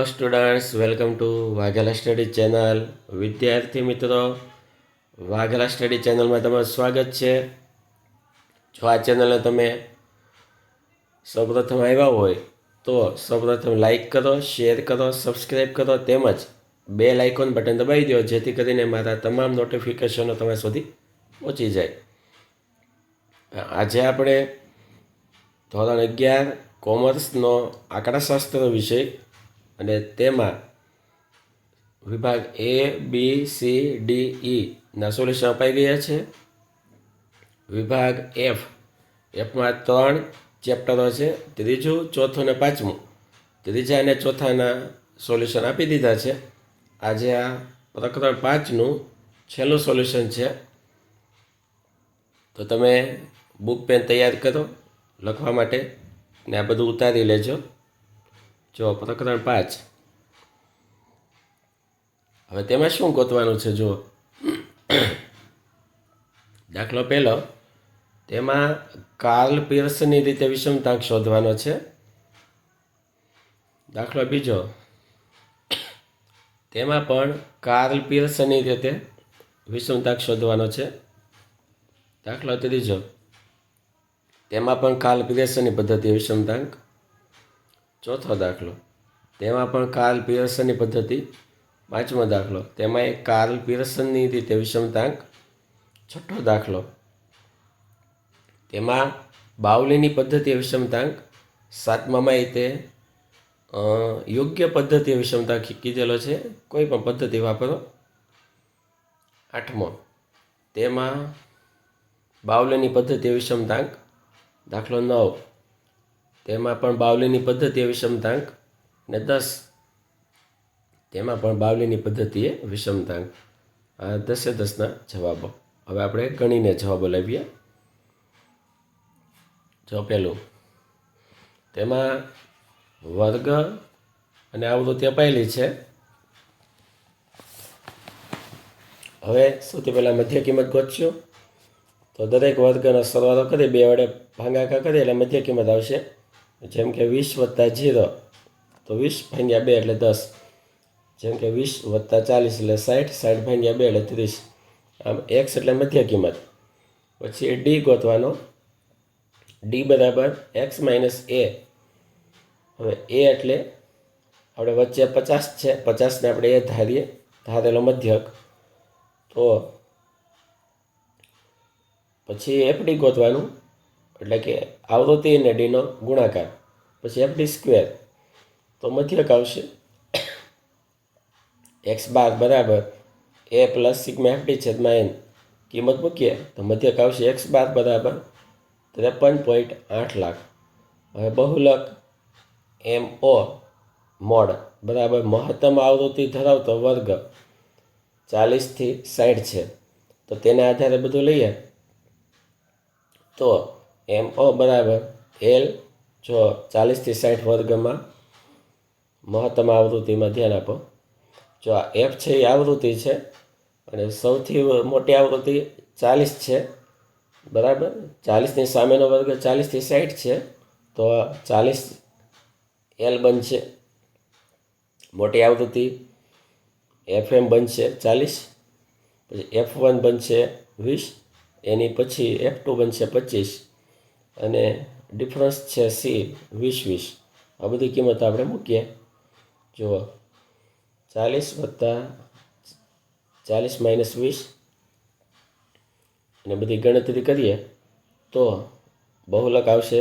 Students, welcome to Vaghela study channel. વિદ્યાર્થી મિત્રો, Vaghela study ચેનલમાં તમારું સ્વાગત છે. જો આ ચેનલને તમે સૌપ્રથમ આવ્યા હોય તો સૌપ્રથમ લાઈક કરો, શેર કરો, સબસ્ક્રાઈબ કરો, તેમજ બેલ આઇકોન બટન દબાવી દો, જેથી કરીને મારા તમામ નોટિફિકેશનો તમારા સુધી પહોંચી જાય. આજે આપણે ધોરણ 11 કોમર્સનો આંકડાશાસ્ત્ર વિષય અને તેમાં વિભાગ A, B, C, D, E ના સોલ્યુશન અપાઈ ગયા છે. વિભાગ એફમાં 3 ચેપ્ટરો છે, ત્રીજું, ચોથું અને પાંચમું. ત્રીજા અને ચોથાના સોલ્યુશન આપી દીધા છે. આજે આ પ્રકરણ 5નું છેલ્લું સોલ્યુશન છે. તો તમે બુક પેન તૈયાર કરો લખવા માટે ને આ બધું ઉતારી લેજો. જો પ્રકરણ 5. હવે તેમાં શું ગોતવાનું છે? જો દાખલો પહેલો, તેમાં કાર્લ પિયર્સનની રીતે વિષમતાંક શોધવાનો છે. દાખલો બીજો, તેમાં પણ કાર્લ પિયર્સનની રીતે વિષમતાંક શોધવાનો છે. દાખલો ત્રીજો, તેમાં પણ કાર્લ પિયર્સનની પદ્ધતિ વિષમતાંક. ચોથો દાખલો, તેમાં પણ કાર્લ પિયર્સનની પદ્ધતિ. પાંચમો દાખલો, તેમાં એક કાર્લ પિયર્સનની રીતે વિષમતાંક. છઠ્ઠો દાખલો, તેમાં બાઉલીની પદ્ધતિ વિષમતાંક. સાતમામાં તે યોગ્ય પદ્ધતિ વિષમતાંક કીધેલો છે, કોઈ પણ પદ્ધતિ વાપરો. આઠમો, તેમાં બાઉલીની પદ્ધતિ વિષમતાંક. દાખલો 9, તેમાં પણ બાઉલીની પદ્ધતિએ વિષમતાંક. ને 10, તેમાં પણ બાઉલીની પદ્ધતિએ વિષમતાંક. આ 10 જવાબો. હવે આપણે ગણીને જવાબો લાવીએ. જો પહેલું, તેમાં વર્ગ અને આવૃત્તિ અપાયેલી છે. હવે સૌથી પહેલાં મધ્ય કિંમત ગોતશું. તો દરેક વર્ગનો સરવાળો કરી 2 વડે ભાગાકાર કરીએ એટલે મધ્ય કિંમત આવશે. જેમ કે 20 + 0 તો 20 × 2 એટલે 10. જેમ કે 20 + 40 એટલે 60, 60 × 2 એટલે 30. આમ x એટલે મધ્ય કિંમત. પછી ડી ગોતવાનો. ડી બરાબર x - a. હવે a એટલે આપણે વચ્ચે 50 છે, 50ને આપણે a ધારીએ, ધારેલો મધ્યક. તો પછી એફડી ગોતવાનું, એટલે કે આવૃત્તિ અને ડીનો ગુણાકાર. પછી એફડી સ્ક્વેર, તો મધ્યક આવશે. x બાર બરાબર a + σ/fd/n. કિંમત મૂકીએ તો મધ્યક આવશે x બાર બરાબર 53.8 લાખ. હવે બહુલક MO મોડ બરાબર મહત્તમ આવૃત્તિ ધરાવતો વર્ગ 40 થી 60 છે. તો તેના આધારે બધું લઈએ તો MO બરાબર L. જો 40 થી 60 વર્ગમાં મહત્તમ આવૃત્તિમાં ધ્યાન આપો. જો આ F છે એ આવૃત્તિ છે અને સૌથી મોટી આવૃત્તિ 40 છે, બરાબર. 40ની સામેનો વર્ગ 40 થી 60 છે, તો 40 L બનશે. મોટી આવૃત્તિ FM બનશે 40, પછી F1 બનશે 20, એની પછી F2 બનશે 25 અને ડિફરન્સ છે C 20. આ બધી કિંમતો આપણે મૂકીએ. જુઓ 40 + 40 - 20 અને બધી ગણતરી કરીએ તો બહુલક આવશે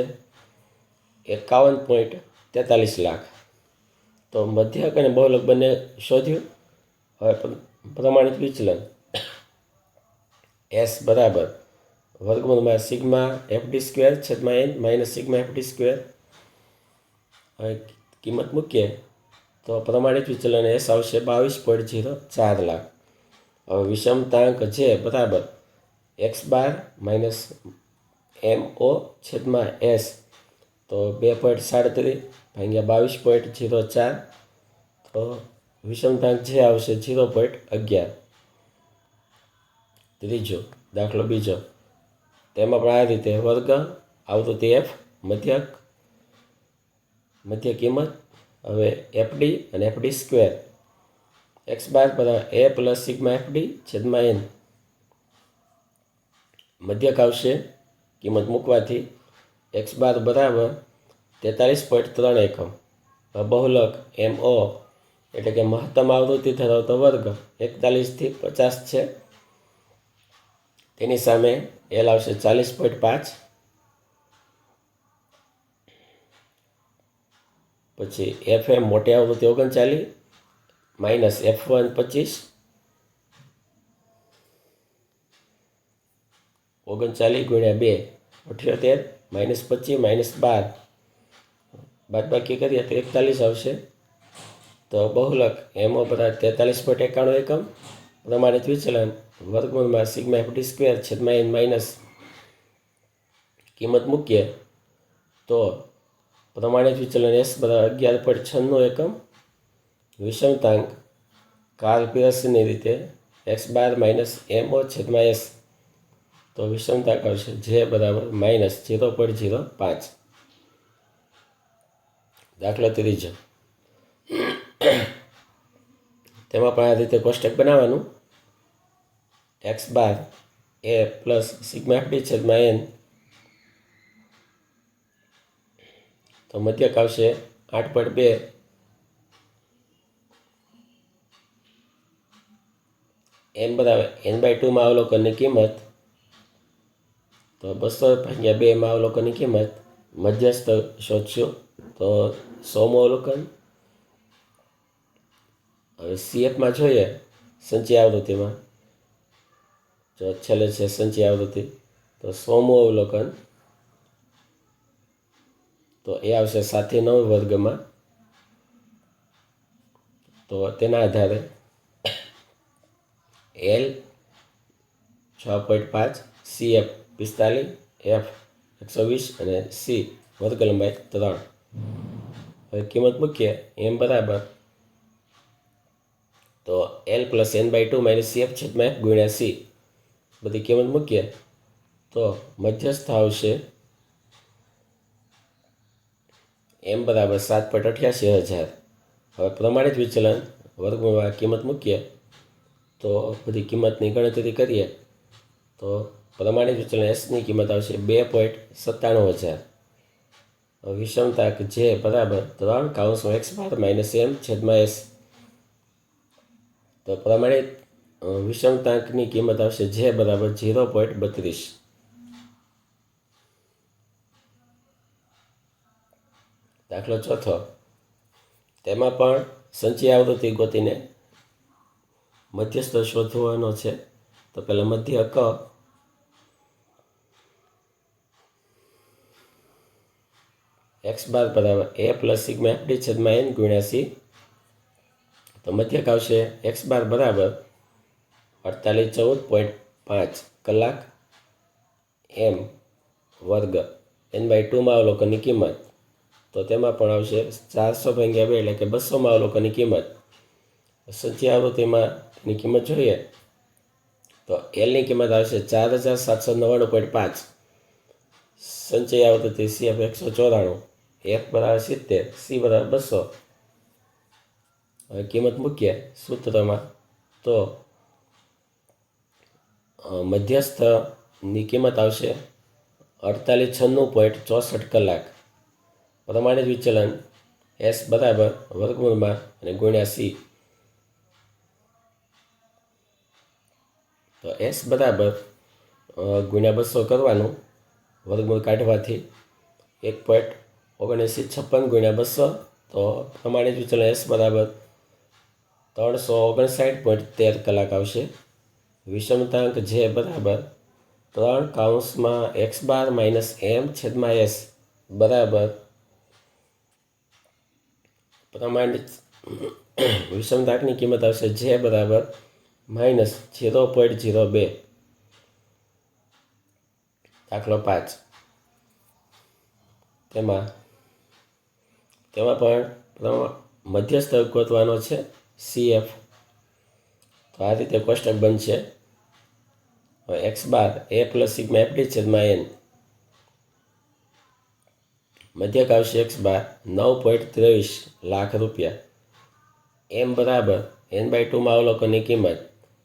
51.43 લાખ. તો મધ્યક અને બહુલક બંને શોધ્યું. હવે પ્રમાણિત વિચલન S બરાબર વર્ગમૂળમાં σ/fd² - σ/fd². હવે કિંમત મૂકીએ તો પ્રમાણિત વિચલન S આવશે 22.04 લાખ. હવે વિષમતાંક જે બરાબર x બાર - MO/S, તો 2.37 × 22.04. તો વિષમતાંક જે આવશે 0.11. ત્રીજો દાખલો બીજો, તેમાં પણ આ રીતે વર્ગ, આવૃત્તિ F, મધ્ય કિંમત હવે એફડી અને એફડી સ્ક્વેર એક્સ બાર બરાબર એ પ્લસ સિગ્મા એફડી છેદમાં એન. મધ્યક આવશે કિંમત મૂકવાથી એક્સ બાર બરાબર 43.3 એકમ. બહુલક MO એટલે કે મહત્તમ આવૃત્તિ ધરાવતો વર્ગ 41 થી 50 છે. તેની સામે એલ આવશે 40.5. પછી FM મોટી આવૃત્તિ 39 માઇનસ F1 25 39 ગુણ્યા 2 78 માઇનસ 25 માઇનસ 12 બાદબાકી કરીએ તો 41 આવશે. તો બહુલક MO બરાબર 43.91 એકમ. પ્રમાણિત વિચલન વર્ગમૂળમાં સિગ્મા એફડી સ્ક્વેર છેદમાં એન માઇનસ કિંમત મૂકીએ તો પ્રમાણિત વિચલન S બરાબર 11.96 એકમ. વિષમતાંક કાર્લ પિયર્સનની રીતે એક્સ બાર માઇનસ MO છેદમાં S. તો વિષમતાંક આવશે જે બરાબર માઇનસ 0.05. દાખલો ત્રીજો. તેમાં પણ આ રીતે કોષ્ટક બનાવવાનું. એક્સ બાર એ પ્લસ સિગ્મા એફડી છેદમાં એન. તો મધ્યક આવશે 8.2. એમ બરાબર n/2 અવલોકનની કિંમત. તો 200/2 અવલોકનની કિંમત. મધ્યસ્થ શોધશું તો 100મું અવલોકન. હવે CFમાં જોઈએ સંચય આવૃત્તિમાં. જો છેલ્લે છે સંચય આવૃત્તિ તો 100મું અવલોકન. તો એ આવશે 7/9 વર્ગમાં. તો તેના આધારે L 6.5, CF 45, F 120 અને C વર્ગ લંબાઈ 3. હવે કિંમત મૂકીએ એમ બરાબર તો L plus n/2 minus CF છેદમાં F ગુણ્યા C. બધી કિંમત મૂકીએ તો મધ્યસ્થ આવશે એમ બરાબર 7.88,000. હવે પ્રમાણિત વિચલન વર્ગમાં કિંમત મૂકીએ તો બધી કિંમતની ગણતરી કરીએ તો પ્રમાણિત વિચલન એસની કિંમત આવશે 2.97,000. વિષમતાંક જે બરાબર 3 એક્સ બાર માઇનસ M છેદમાં S. તો પ્રમાણિત વિષમતાંકની કિંમત આવશે જે બરાબર 0.32. દાખલો ચોથો. તેમાં પણ સંચય આવૃત્તિ ગોતીને મધ્યસ્થ શોધવાનો છે. તો પહેલાં મધ્યક એક્સ બાર બરાબર એ પ્લસ સિગ્મા એફડી છેદમાં એન ગુણ્યા C. તો મધ્યક આવશે એક્સ બાર બરાબર 4814.5 કલાક M વર્ગ n/2 અવલોકનની કિંમત. તો તેમાં પણ આવશે 400/2 એટલે કે 200 અવલોકનની કિંમત. સંચય આવૃત્તિમાં એની કિંમત જોઈએ તો એલની કિંમત આવશે 4799.5. સંચય આવૃત્તિ CF 194, F બરાબર 70, C બરાબર 200. હવે કિંમત મૂકીએ સૂત્રમાં તો મધ્યસ્થની કિંમત આવશે 4896.64 કલાક. પ્રમાણિત વિચલન S બરાબર વર્ગમૂળમાં અને ગુણ્યા C. તો S બરાબર ગુણ્યા 200 કરવાનું. વર્ગમૂળ કાઢવાથી 1.7956 ગુણ્યા 200. તો પ્રમાણિત વિચલન S બરાબર 359.13 કલાક આવશે. વિષમતાંક જે બરાબર 3 એક્સ બાર માઇનસ M છેદમાં S બરાબર પ્રમાણિત વિષમતાંકની કિંમત આવશે જે બરાબર માઇનસ 0.02. દાખલો 5. તેમાં પણ મધ્યસ્થ ગોતવાનો છે CF. તો આ રીતે કોષ્ટક બનશે. એક્સ બાર એ પ્લસ સિગ્મા એફડી છેદમાં એન. મધ્યક આવશે X/9.23 લાખ રૂપિયા. એમ બરાબર N/2 માં અવલોકનની કિંમત,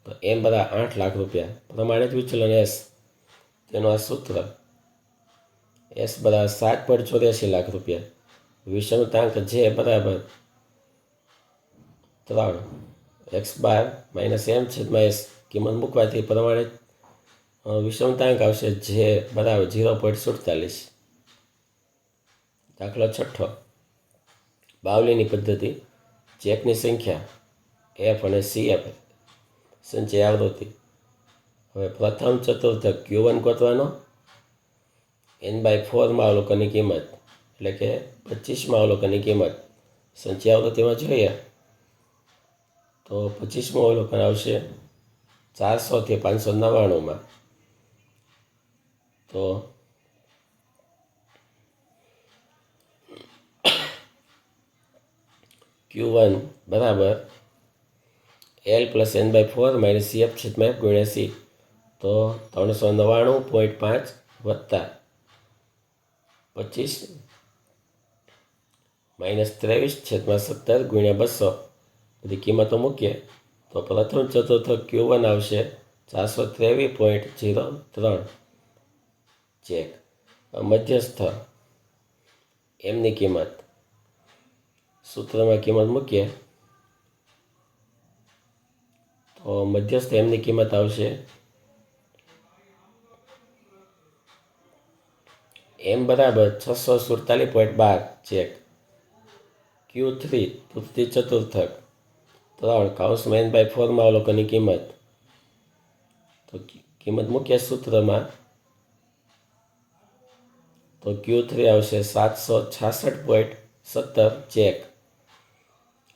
તો એમ બરાબર 8 લાખ રૂપિયા. પ્રમાણિત વિચલન S, તેનું આ સૂત્ર S બરાબર 7.84 લાખ રૂપિયા. વિષમતાંક J બરાબર 3 X/-M/S કિંમત મૂકવાથી પ્રમાણિત વિષમતાંક આવશે J બરાબર 0.47. દાખલો 6. બાવલીની પદ્ધતિ. ચેકની સંખ્યા F અને CF સંચય આવૃત્તિ. હવે પ્રથમ ચતુર્થક Q1 ગોતવાનો. N/4 માં અવલોકનની કિંમત એટલે કે 25માં અવલોકનની કિંમત સંચય આવૃત્તિમાં જોઈએ તો 25મું અવલોકન આવશે 400 થી 599માં. તો Q1 બરાબર L plus N/4 minus CF/F ગુણ્યા C. તો 399.5 વત્તા 25 માઇનસ 23/17 ગુણ્યા 200 બધી કિંમતો મૂકીએ તો પ્રથમ ચતુર્થક Q1 આવશે 423.03 ચેક. મધ્યસ્થ એમની કિંમત સૂત્રમાં કિંમત મૂકીએ તો મધ્યસ્થ એમની કિંમત આવશે M બરાબર 647.12 ચેક. Q3 તૃતીય ચતુર્થક 3 કૌંસમાં N/4 માં અવલોકનની કિંમત, તો કિંમત મૂકીએ સૂત્રમાં તો Q3 આવશે 766.17 ચેક.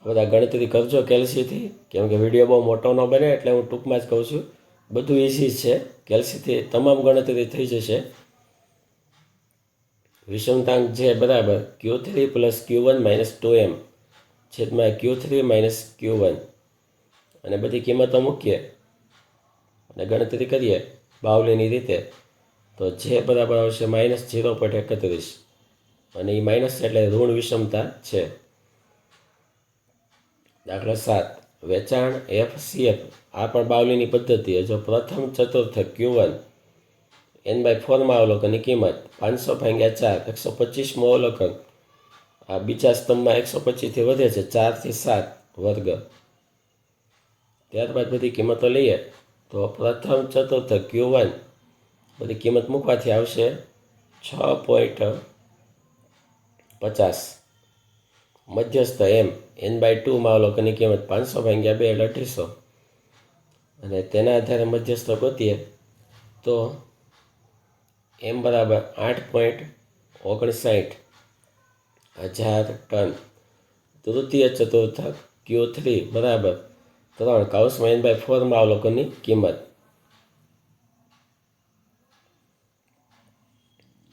બધા ગણતરી કરજો કેલ્સીથી, કેમ કે વિડીયો બહુ મોટો ન બને એટલે હું ટૂંકમાં જ કહું છું. બધું ઇઝી છે, કેલ્સીથી તમામ ગણતરી થઈ જશે. વિષમતાંક J બરાબર Q3 plus Q1 minus 2M છેદમાં Q3 માઇનસ Q1 અને બધી કિંમતો મૂકીએ અને ગણતરી કરીએ બાવલીની રીતે તો J બરાબર આવશે -0.31 અને એ માઇનસ એટલે ઋણ વિષમતા છે. દાખલા 7. વેચાણ FCF. આ પણ બાવલીની પદ્ધતિ. જો પ્રથમ ચતુર્થક Q1 N/4 માં અવલોકનની કિંમત 500/4 125મું અવલોકન. આ બીજા સ્તંભમાં 125 થી વધે છે 4 થી 7 વર્ગ. ત્યારબાદ બધી કિંમતો લઈએ તો પ્રથમ ચતુર્થક Q1 બધી કિંમત મૂકવાથી આવશે 6.50. મધ્યસ્થ M N/2 માં અવલોકનની કિંમત 500/2 એટલે 2800 અને તેના આધારે મધ્યસ્થ ગોતીએ તો M બરાબર 8.59 હજાર ટન. તૃતીય ચતુર્થક Q3 બરાબર 3 કૌંસમાં N/4 માં અવલોકનની કિંમત,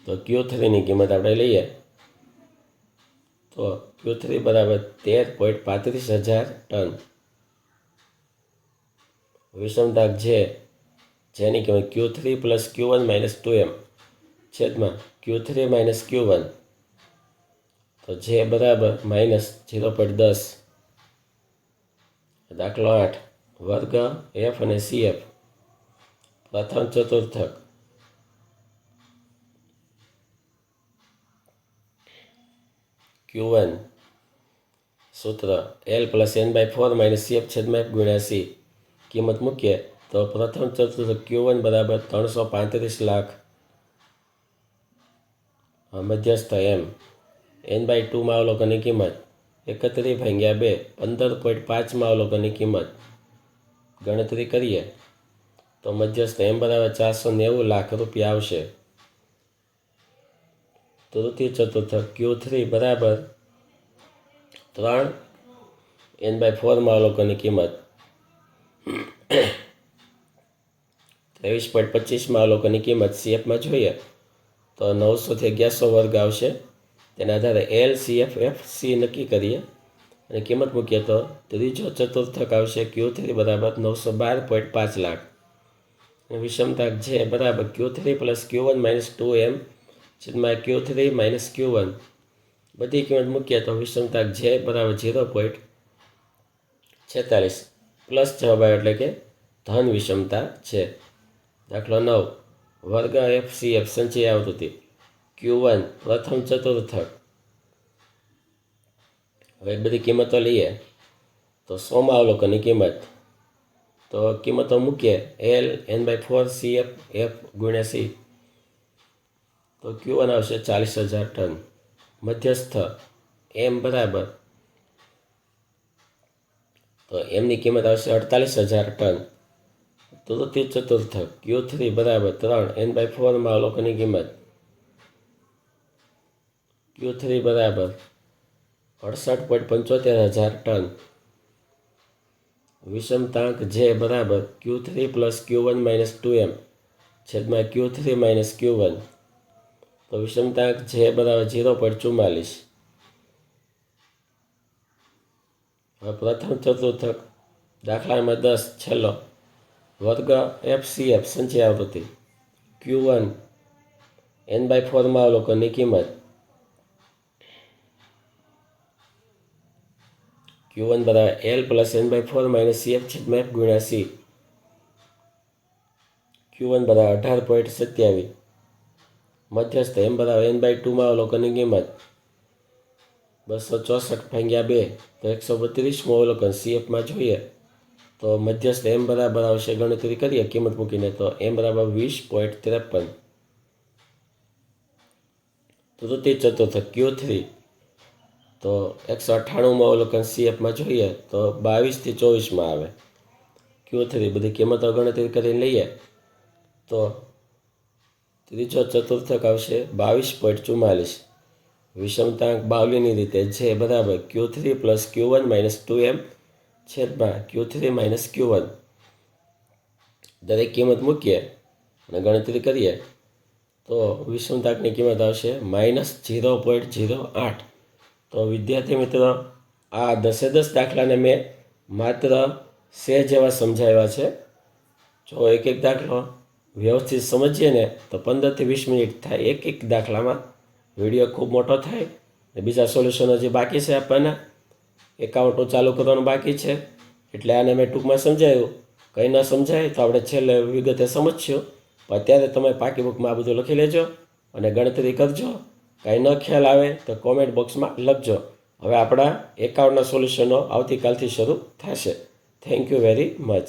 તો Q3 ની કિંમત આપણે લઈએ તો Q3 બરાબર 13.35 હજાર ટન. વિષમતાંક J, જેની કિંમત Q3 plus Q1 minus 2M છેદમાં Q3 માઇનસ Q1, તો J બરાબર -0.10. દાખલો 8. વર્ગ F અને CF. પ્રથમ ચતુર્થક Q1 સૂત્ર L plus N/4 minus CF/F ગુણ્યા C. કિંમત મૂકીએ તો પ્રથમ ચતુર્થક Q1 બરાબર 335 લાખ. મધ્યસ્થ M N/2 માં અવલોકનની કિંમત 31/2 15.5 માં અવલોકનની કિંમત. ગણતરી કરીએ તો મધ્યસ્થ M બરાબર 490 લાખ રૂપિયા આવશે. તૃતીય ચતુર્થક Q3 બરાબર 3 N/4 માં અવલોકનની કિંમત 23.25 માં અવલોકનની કિંમત CFમાં જોઈએ તો 900 થી 1100 વર્ગ આવશે. તેના આધારે L, CF, F, C નક્કી કરીએ અને કિંમત મૂકીએ તો ત્રીજો ચતુર્થક આવશે Q3 બરાબર 912.5 લાખ. વિષમતાંક J બરાબર Q3 plus Q1 minus 2M છેદમાં Q3 માઇનસ Q1 બધી કિંમત મૂકીએ તો વિષમતાંક જે બરાબર 0.46 પ્લસ જવાબ આવ્યો એટલે કે ધન વિષમતા છે. દાખલો 9 વર્ગ FCF સંચય આવૃત્તિ Q1 પ્રથમ ચતુર્થક. હવે બધી કિંમતો લઈએ તો 100 માં અવલોકનની કિંમત, તો કિંમતો મૂકીએ L N/4 CF F ગુણ્યા C, તો Q1 આવશે 40,000 ટન. મધ્યસ્થ M બરાબર, તો એમની કિંમત આવશે 48,000 ટન. તૃતીય ચતુર્થક Q3 બરાબર 3 N/4 માં અવલોકનની કિંમત, Q3 બરાબર 68,75,000 ટન. વિષમતાંક જે બરાબર Q3 plus Q1 minus 2M છેદમાં Q3 માઇનસ Q1, તો વિષમતાંક જે બરાબર 0.44. હવે પ્રથમ ચતુર્થક દાખલા નંબર 10 છેલ્લો વર્ગ FCF સંચય આવૃત્તિ Q1 N/4 માં અવલોકનની કિંમત, Q1 બરાબર L plus N/4 minus CF છેદમાં F ગુણ્યા C, Q1 બરાબર 18.27. મધ્યસ્થ M બરાબર N/2 માં અવલોકનની કિંમત 264/2, તો 132મું અવલોકન CFમાં જોઈએ તો મધ્યસ્થ M બરાબર આવશે, ગણતરી કરીએ કિંમત મૂકીને તો M બરાબર 20.53. તૃતીય ચતુર્થક Q3 તો 198મું અવલોકન CFમાં જોઈએ તો 22 થી 24માં આવે. Q3 બધી કિંમતો ગણતરી કરીને લઈએ તો ત્રીજો ચતુર્થક આવશે 22.44. વિષમતાંક બાવલીની રીતે જે બરાબર Q3 plus Q1 minus 2M છેદમાં Q3 માઇનસ Q1. દરેક કિંમત મૂકીએ અને ગણતરી કરીએ તો વિષમતાંકની કિંમત આવશે -0.08. તો વિદ્યાર્થી મિત્રો, આ 10 દાખલાને મેં માત્ર સહેજ એવા સમજાવ્યા છે. જો એક દાખલો વ્યવસ્થિત સમજીએ ને તો 15 થી 20 મિનિટ થાય એક દાખલામાં. વિડીયો ખૂબ મોટો થાય ને બીજા સોલ્યુશનો જે બાકી છે આપવાના, એકાઉન્ટો ચાલુ કરવાનું બાકી છે, એટલે આને મેં ટૂંકમાં સમજાવ્યું. કંઈ ન સમજાય તો આપણે છેલ્લે વિગતે સમજશું. અત્યારે તમે પાકી બુકમાં આ બધું લખી લેજો અને ગણતરી કરજો. કાંઈ ન ખ્યાલ આવે તો કોમેન્ટ બોક્સમાં લખજો. હવે આપણા એકાઉન્ટના સોલ્યુશનો આવતીકાલથી શરૂ થશે. Thank you very much.